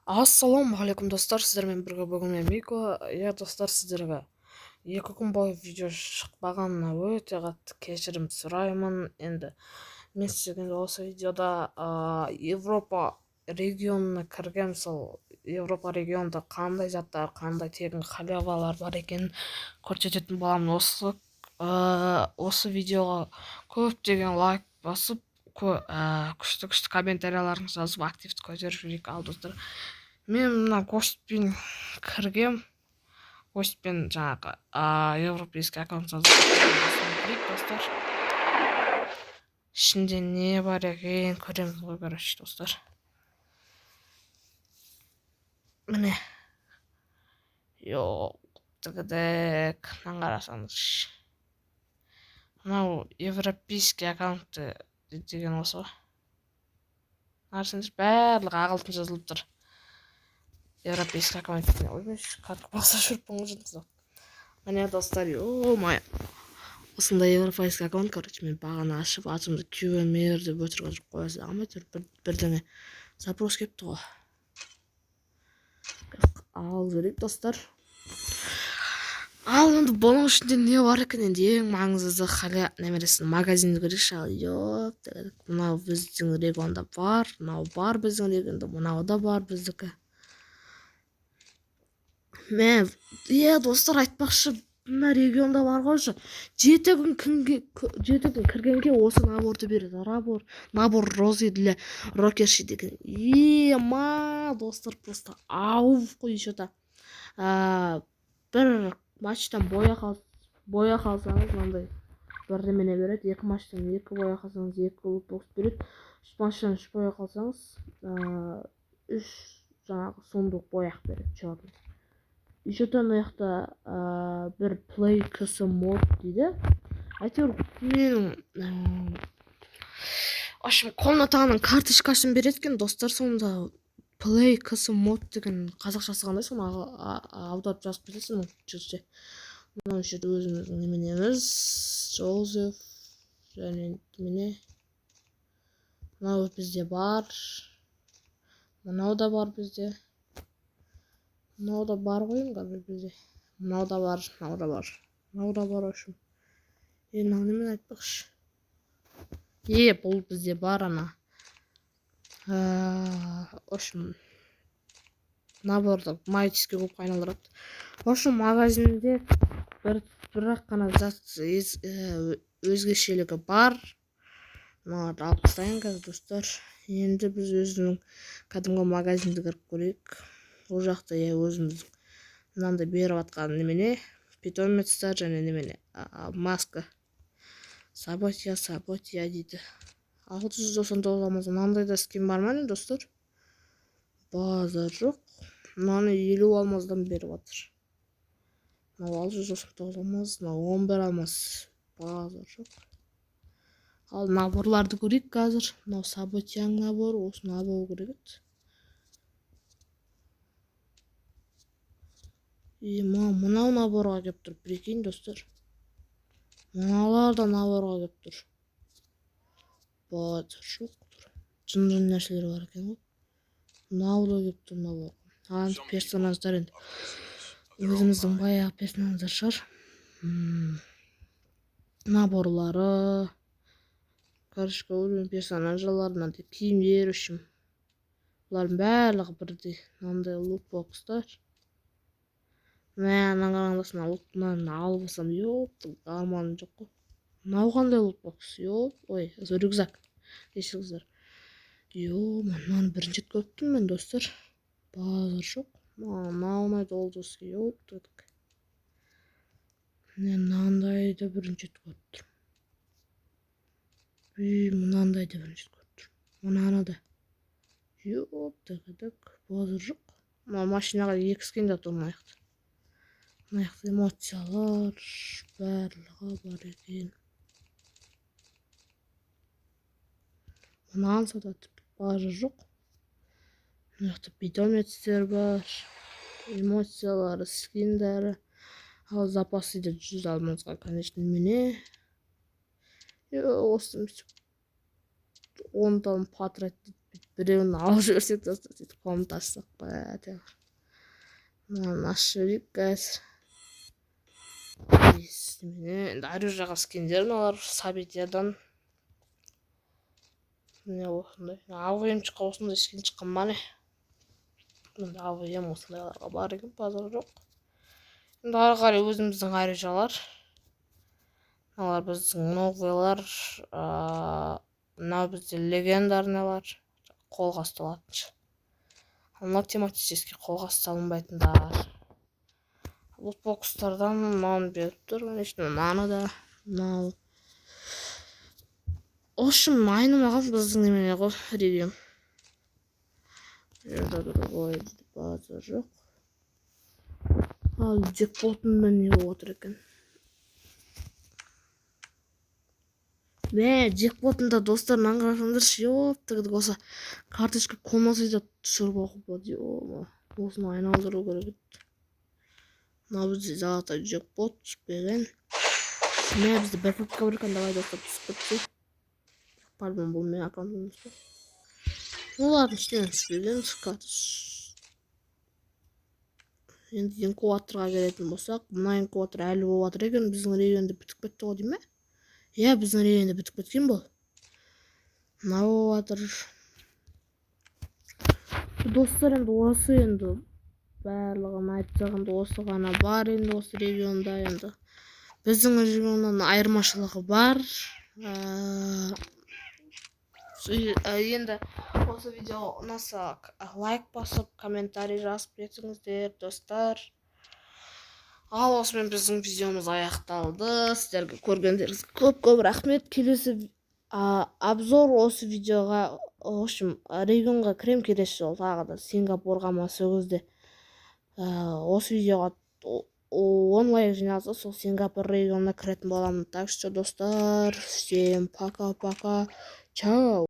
Ассалаумағалейкум достар, сіздермен бірге бүгін мен Мико. Достар, сіздерге 2 күн бойы видео шықпағанына өте қатты кешірім сұраймын. Енді мен сіздерге осы видеода Европа регионына кірген, сол Европа регионында қандай заттар, қандай тегін халявалар бар екенін көрсететін боламын. Осы видеоға көптеген лайк басып, күшті комментарияларыңызды жазып активті көтеріп жүрейік. Ал достар, мен мына гостпен кіргем, гостпен жаңағы европейский аккаунт жазып көрейік достар. Ішінде не бар екен көреміз ғой, короче достар. Міне тігідік, мынаны қарасаңыз. Мынау европейский аккаунты деген осы ғой. Қарасаңыз, барлығы ағылшын жазылып тұр. Европейский аккаунт. Ойбай, картка баса жүріп бұңыз. Міне достар, осындай европейский аккаунт, короче, мен бағана ашып, атымды QMR деп өтірік қоясы ағамай, бірдеңе запрос кепті ғой. Ал жүрейік достар. Ал енді бұның ішінде не бар екен, енді ең маңызды халя немересін магазинді көрейікші. Мынау біздің регионда бар, мынау бар біздің регионда, мынау да бар біздікі. Мен достар айтпақшы, мына регионда бар қойшы, 7 күн кіргенге осы наборды береді. Набор розы для рокерши деген. Достар, просто ауып қой еще-то. Бір матчтан боя қалсаңыз, мынандай бір немене береді. 2 матчтан 2 боя қалсаңыз 2 лутбокс береді. 3 матчтан 3 боя қалсаңыз 3 жаңағы сундук бояқ береді. Черный. Еще-то мына бір play кс мод дейді. Әйтеуір менің комнатаның карточкасын береді екен достар. Сонда play кс мод деген қазақшасы қандай, соны аударып жазып кетесің жүрсе. Мынау жерде өзіміздің неменеміз, Жозеф және немене. Мынау бізде бар. Мынау да бар бізде. Мынау да бар қойым қазір бізде. Мынау да бар, мынау да бар. Мынау да бар өшім. Мынау немен айтпақшы. Бұл бізде бар ана. Өшім. Наборды магический көп қайналдырады. Өшім магазинде бірақ қана зат өзгешелігі бар. Мынау алып тастайын қазір достар. Енді біз өзінің кәдімгі магазинді кіріп көрейік. Ол жақта өзіміз мынандай беріп атқан немене, питомецтер және немене, маска. Саботия дейді. 699 алмаз. Мынандай да скин бар ма достар? Базар жоқ. Мынаны 50 алмаздан беріп атыр. Мынау 699 алмаз, мынау 11 алмаз. Базар жоқ. Ал наборларды көрейік қазір. Мынау Саботияң набор, осы набор керек еді. Мынау наборға кеп тұр, прикинь достар. Мыналар да наборға кеп тұр. Базар жоқ тұр. Жын нәрселер бар екен ғой. Мынау да кеп тұр наборға. Персонаждар енді. Өзіміздің баяғы персонаждар шығар. Наборлары. Короче, өзіміздің персонаждалар, мынандай киімдер үшін. Бұлардың барлығы бірдей. Мынандай лутбокстар. Мен қараңдасын лутбокстан алып алсам, арманым жоқ қой. Мынау қандай лутбокс? Ой, рюкзак. Кешіріңіздер. Мынаны бірінші рет көріп мен достар. Базар жоқ. Мынау долдоски. Мынандайды бірінші рет көріп тұрмын. Мынандай да бірінші рет көріп тұрмын. Мынаны да. Базар жоқ. Машинаға 2 скин да тұрмайықты. Мынаяқты эмоциялар барлығы бар екен. Мынаны сатады. Базар жоқ. Мынақты питомецтер бар. Эмоциялары, скиндары. Ал запасы да 100 алмазға, конечно, міне. Осы мынтип 10 тонн потратить біреуін алып жіберсек сөйтіп комнат ашсақ па әйтеуір. Мынаны ашып жіберейік қазір. Енді Арюжаға скиндер мыналар Событиядан. Міне осындай. АВМ шыққан осындай скин шыққан ба не? Енді АВМ осындайларға бар екен, базар жоқ. Енді ары қарай өзіміздің Арюжалар. Мыналар біздің новыйлар, мынау бізде легендарныйлар, қолға ұсталатыншы. Мынау тематический қолға ұсталынбайтындар. Лутбокстардан мынаны беріп тұр, мынаны да, мынау. Общем, айнымаған біздің немене ғой, ревью. Жерде другой база жоқ. Ал джекпотында не болып отыр екен? Джекпотында достар, мынаны қарасаңдаршы, ёптығыды болса карточка комнасы да түсіріп алуға болады. Осыны айналдыру керек еді. Мына бізде золотой джекпот түспеген. Міне бізде бір папка бар екен, давай достар түсіп кетсе. Пардон, бұл менің аккаунтым емес пе? Олардың ішінен түспеген карточ. Енді инкубаторға келетін болсақ, мына инкубатор әлі болып жатыр екен, біздің регионда бітіп кетті ғой дейм бе? Иә, біздің регионда бітіп кеткен бұл. Мына болып жатыр. Достар, енді осы енді барлығын айтсақ, енді осы ғана бар енді осы регионда енді. Біздің регионнан айырмашылығы бар. Енді осы видео ұнаса лайк басып, комментарий жазып кетіңіздер, достар. Ал осымен біздің видеомыз аяқталды. Сіздерге көргендеріңізге көп рахмет. Келесі обзор осы видеоға, в общем, регионға кірем келесі жол, тағы да Сингапурға ма сол кезде. Осы видеоға 10 лайк жиналса, сол Сингапур регионына кіретін боламын. Так что, достар, всем пока-пока. Чао.